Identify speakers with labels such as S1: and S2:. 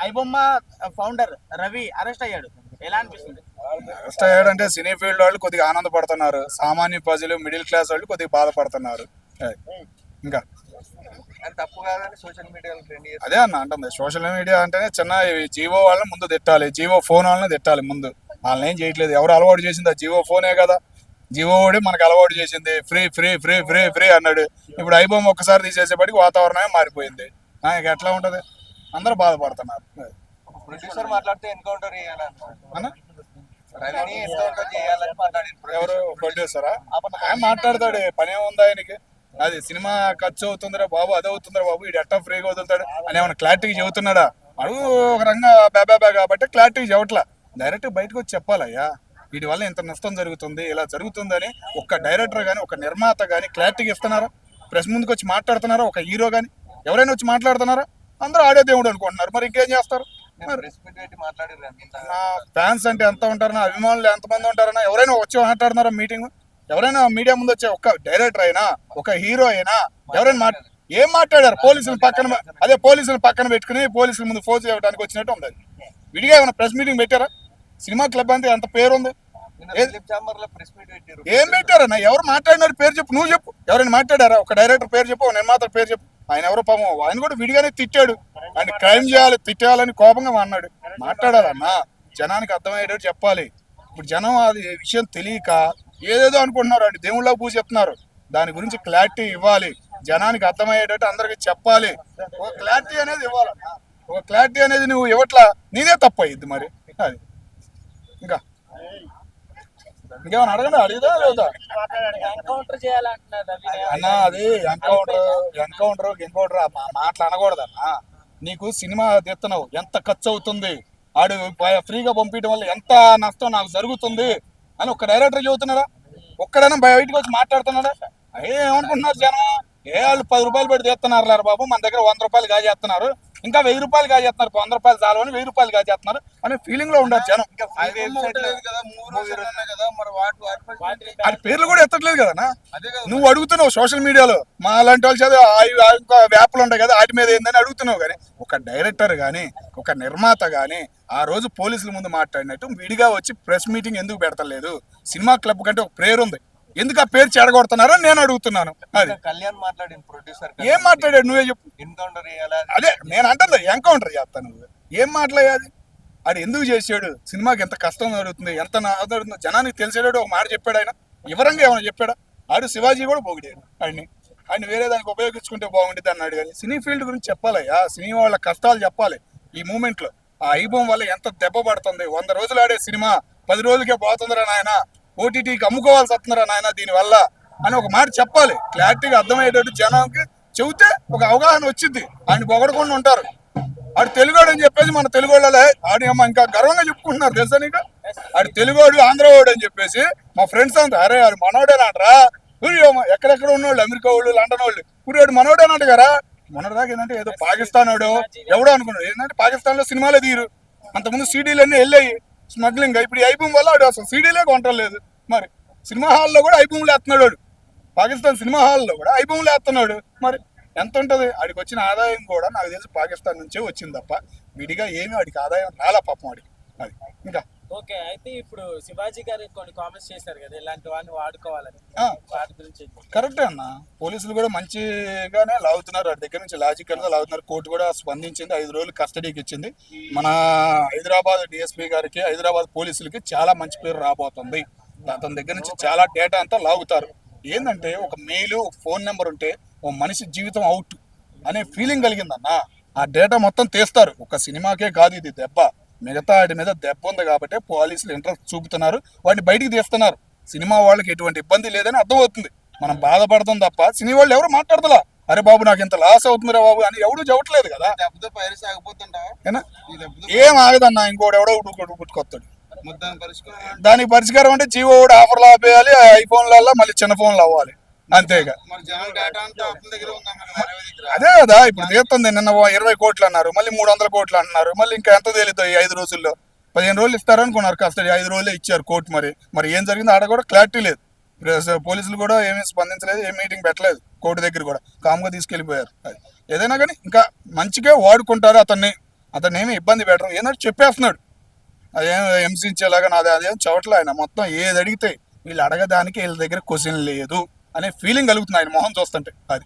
S1: IBomma founder Ravi arrest అయ్యాడు, ఎలా అనిపిస్తుంది?
S2: అరెస్ట్ అయ్యాడంటే సినీ ఫీల్డ్ వాళ్ళు కొద్దిగా ఆనందపడుతున్నారు, సామాన్య ప్రజలు మిడిల్ క్లాస్ వాళ్ళు కొద్దిగా బాధపడుతున్నారు. ఇంకా
S3: తప్పు కాదని సోషల్ మీడియాలో ట్రెండ్
S2: అదే అన్న అంటుంది, సోషల్ మీడియా అంటేనే చిన్న జియో వాళ్ళని ముందు తిట్టాలి, జియో ఫోన్ వాళ్ళని తిట్టాలి ముందు. వాళ్ళని ఏం చేయట్లేదు, ఎవరు అలవాటు చేసింది ఆ జియో ఫోనే కదా. జియో వాడే మనకు అలవాటు చేసింది, free free free free free అన్నాడు. ఇప్పుడు ఐబొమ్మ ఒక్కసారి తీసేసేపటికి వాతావరణమే మారిపోయింది. ఇక ఎట్లా ఉంటది, అందరూ బాధపడుతున్నారు.
S3: ప్రొడ్యూసర్ మాట్లాడితే ఎన్కౌంటర్ చేయాలన్న రవిని ఎన్కౌంటర్
S2: ఎవరు
S3: చేయాలని మాట్లాడారు.
S2: ప్రొడ్యూసరా? ఆయన మాట్లాడతాడు, పని ఏముందా ఆయనకి? అది సినిమా ఖర్చు అవుతుందిరా బాబు, అది అవుతుందిరా బాబు, ఇది ఎట్టా ఫ్రీగా వదులుతాడు అని ఏమైనా క్లారిటీగా చెబుతున్నాడా? అడుగు ఒక రంగా బేబా కాబట్టి క్లారిటీ చెప్పట్లా. డైరెక్ట్ బయటకు వచ్చి చెప్పాలయ్యా, వీటి వల్ల ఇంత నష్టం జరుగుతుంది, ఇలా జరుగుతుందని ఒక డైరెక్టర్ కానీ ఒక నిర్మాత కానీ క్లారిటీగా ఇస్తున్నారా? ప్రెస్ ముందుకు వచ్చి మాట్లాడుతున్నారా? ఒక హీరో కానీ ఎవరైనా వచ్చి మాట్లాడుతున్నారా? అందరూ ఆడే దేవుడు అనుకుంటున్నారు, మరి ఇంకేం చేస్తారు? నా ఫ్యాన్స్ అంటే ఎంత ఉంటారన్నా, అభిమానులు ఎంతమంది ఉంటారన్నా, ఎవరైనా వచ్చి మాట్లాడుతున్నారా మీటింగ్? ఎవరైనా మీడియా ముందు వచ్చే ఒక డైరెక్టర్ అయినా ఒక హీరో అయినా ఎవరైనా ఏం మాట్లాడారు? పోలీసులు పక్కన, అదే పోలీసులు పక్కన పెట్టుకుని పోలీసుల ముందు ఫోర్స్ చేయడానికి వచ్చినట్టు ఉంది. విడిగా ఏమైనా ప్రెస్ మీటింగ్ పెట్టారా? సినిమా క్లబ్ అంతే ఎంత పేరు ఉంది, ఏం పెట్టారన్నా? ఎవరు మాట్లాడినారు పేరు చెప్పు, నువ్వు చెప్పు. ఎవరైనా మాట్లాడారా? ఒక డైరెక్టర్ పేరు చెప్పు, నిర్మాత పేరు చెప్పు. ఆయన ఎవరో పాపం, ఆయన కూడా విడిగానే తిట్టాడు. ఆయన క్రైమ్ చేయాలి, తిట్టేయాలని కోపంగా అన్నాడు. మాట్లాడాలన్నా, జనానికి అర్థమయ్యేటట్టు చెప్పాలి. ఇప్పుడు జనం అది విషయం తెలియక ఏదేదో అనుకుంటున్నారు, అంటే దేవుళ్ళ పూజ చెప్తున్నారు. దాని గురించి క్లారిటీ ఇవ్వాలి, జనానికి అర్థమయ్యేటట్టు అందరికి చెప్పాలి. ఒక క్లారిటీ అనేది ఇవ్వాలన్నా, ఒక క్లారిటీ అనేది నువ్వు ఇవ్వట్లా, నీదే తప్పు అయ్యిద్ది మరి. అది ఇంకా ఇంకేమైనా అడగండి, అడిగిదా లేదా అన్న? అది ఎన్కౌంటర్ మాటలు అనకూడదు అన్న. నీకు సినిమా తెస్తున్నావు, ఎంత ఖర్చు అవుతుంది, ఆడు ఫ్రీగా పంపించడం వల్ల ఎంత నష్టం నాకు జరుగుతుంది అని ఒక డైరెక్టర్ చెబుతున్నాడా? ఒక్కడైనా బయటకు వచ్చి మాట్లాడుతున్నాడా? ఏమనుకుంటున్నారు జనం? వాళ్ళు 10 రూపాయలు పెట్టి తెస్తున్నారు లేరు బాబు, మన దగ్గర 100 రూపాయలు కాజేస్తున్నారు, ఇంకా 1000 రూపాయలు కాజేస్తున్నారు, 100 రూపాయలు చాలు అని 1000 రూపాయలు కాజేస్తున్నారు అనే ఫీలింగ్ లో ఉండదు జనం. అది పేర్లు కూడా ఎత్తట్లేదు కదనా. నువ్వు అడుగుతున్నావు సోషల్ మీడియాలో, మా అలాంటి వాళ్ళు చదివి ఇంకా వ్యాపులు ఉంటాయి కదా, వాటి మీద ఏందని అడుగుతున్నావు. కానీ ఒక డైరెక్టర్ కానీ ఒక నిర్మాత కానీ ఆ రోజు పోలీసుల ముందు మాట్లాడినట్టు విడిగా వచ్చి ప్రెస్ మీటింగ్ ఎందుకు పెడతలేదు? సినిమా క్లబ్ కంటే ఒక పేరు ఉంది, ఎందుకు ఆ పేరు చెడగొడుతున్నారని నేను అడుగుతున్నాను. అది
S3: కళ్యాణ్ మాట్లాడిన ప్రొడ్యూసర్
S2: ఏం మాట్లాడాడు నువ్వే చెప్పు.
S3: ఎన్కౌంటర్ చేయాలి,
S2: అదే నేను అంటుంది, ఎన్కౌంటర్ చేస్తాను. నువ్వు ఏం మాట్లాడాది? అది ఎందుకు చేసాడు? సినిమాకి ఎంత కష్టం జరుగుతుంది, ఎంత జరుగుతుందో జనానికి తెలిసేటాడు ఒక మాట చెప్పాడు. ఆయన వివరంగా ఏమైనా చెప్పాడా? ఆడు శివాజీ కూడా పొగిడాడు ఆయన వేరే దానికి ఉపయోగించుకుంటే బాగుండేది అన్నాడు. కానీ సినీ ఫీల్డ్ గురించి చెప్పాలయ్యా, సినిమా వాళ్ళ కష్టాలు చెప్పాలి. ఈ మూమెంట్ లో ఆ ఐబొమ్మ వల్ల ఎంత దెబ్బ పడుతుంది. 100 రోజులు ఆడే సినిమా 10 రోజులకే పోతుందిరా నాయన, ఓటీటీకి అమ్ముకోవాల్సి వస్తుందిరా నాయన దీనివల్ల అని ఒక మాట చెప్పాలి. క్లారిటీగా అర్థమయ్యేటట్టు జనానికి చెబితే ఒక అవగాహన వచ్చింది. ఆయన పొగడకుండా ఉంటారు. ఆడు తెలుగోడు అని చెప్పేసి మన తెలుగు వాళ్ళే ఆడి అమ్మ ఇంకా గర్వంగా చెప్పుకుంటున్నారు తెలుసా నీకు? ఆడు తెలుగోడు ఆంధ్రవాడు అని చెప్పేసి మా ఫ్రెండ్స్ అంతా, అరే ఆడు మనోడేనాడరా, ఎక్కడెక్కడ ఉన్నోళ్ళు, అమెరికా వాళ్ళు, లండన్ వాళ్ళు, ఇప్పుడు మనోడేనాడు కదా. మొన్నటిదాకా ఏంటంటే ఏదో పాకిస్తాన్ వాడు ఎవడో అనుకున్నాడు. ఏంటంటే పాకిస్తాన్ లో సినిమాలే తీరు, అంతకుముందు సీడీలు అన్నీ వెళ్ళాయి స్మగ్లింగ్. ఇప్పుడు ఐబొమ్మ వల్ల ఆడు అసలు సీడీలే కొంటలేదు. మరి సినిమా హాల్లో కూడా ఐబొమ్మలు వేస్తున్నాడు వాడు, పాకిస్తాన్ సినిమా హాల్లో కూడా ఐబొమ్మలు వేస్తున్నాడు. మరి ఎంత ఉంటుంది? ఆడికి వచ్చిన ఆదాయం కూడా నాకు తెలిసి పాకిస్తాన్ నుంచే వచ్చింది తప్ప విడిగా ఏమి ఆడికి ఆదాయం రాలా పాపం వాడికి. అది ఇంకా
S1: ఓకే. అయితే ఇప్పుడు శివాజీ గారు కొన్ని కామెంట్స్ చేశారు కదా, ఇలాంటి వాడిని వాడుకోవాలని, వాటి గురించి
S2: కరెక్టే అన్న. పోలీసులు కూడా మంచిగానే లాగుతున్నారు, వాడి దగ్గర నుంచి లాజికల్ గా లాగుతున్నారు. కోర్టు కూడా స్పందించింది, 5 రోజులు కస్టడీకి ఇచ్చింది. మన హైదరాబాద్ డిఎస్పీ గారికి, హైదరాబాద్ పోలీసులకి చాలా మంచి పేరు రాబోతుంది. అతని దగ్గర నుంచి చాలా డేటా అంతా లాగుతారు. ఏంటంటే ఒక మెయిల్, ఒక ఫోన్ నెంబర్ ఉంటే ఓ మనిషి జీవితం అవుట్ అనే ఫీలింగ్ కలిగిందన్న. ఆ డేటా మొత్తం తీస్తారు. ఒక సినిమాకే కాదు ఇది దెబ్బ, మిగతా వాటి మీద దెబ్బ ఉంది కాబట్టి పోలీసులు ఇంట్రెస్ట్ చూపుతున్నారు, వాటిని బయటికి తీస్తున్నారు. సినిమా వాళ్ళకి ఎటువంటి ఇబ్బంది లేదని అర్థమవుతుంది. మనం బాధపడతాం తప్ప సినిమా వాళ్ళు ఎవరు మాట్లాడతలా, అరే బాబు నాకు ఇంత లాస్ అవుతుందిరా బాబు అని ఎవడు చెప్పట్లేదు కదా. ఏం ఆగదన్నా, ఇంకోటి ఎవడో పుట్టుకొస్తాడు. దానికి పరిష్కారం అంటే జియో కూడా ఆఫర్లు ఆపేయాలి, ఐఫోన్లలో మళ్ళీ చిన్న ఫోన్లు అవ్వాలి, అంతేగా. అదే కదా ఇప్పుడు తీస్తుంది. నిన్న 20 కోట్లు అన్నారు, మళ్ళీ 300 కోట్లు అంటున్నారు. మళ్ళీ ఇంకా ఎంత తేలుతాయి 5 రోజుల్లో? 15 రోజులు ఇస్తారనుకున్నారు కస్టడీ, 5 రోజులే ఇచ్చారు కోర్టు. మరి ఏం జరిగిందో ఆడ కూడా క్లారిటీ లేదు. పోలీసులు కూడా ఏమీ స్పందించలేదు, ఏం మీటింగ్ పెట్టలేదు కోర్టు దగ్గర కూడా, కామ్గా తీసుకెళ్లిపోయారు. ఏదైనా కానీ ఇంకా మంచిగా వాడుకుంటారు అతన్ని. అతను ఏమి ఇబ్బంది పెట్టరు, ఏంటంటే చెప్పేస్తున్నాడు అదేం హింసించేలాగా నాది అదేం చవట్లే. ఆయన మొత్తం ఏది అడిగితే వీళ్ళు అడగడానికి వీళ్ళ దగ్గర క్వశ్చన్ లేదు అనే ఫీలింగ్ కలుగుతుంది ఆయన మొహం చూస్తుంటే. అది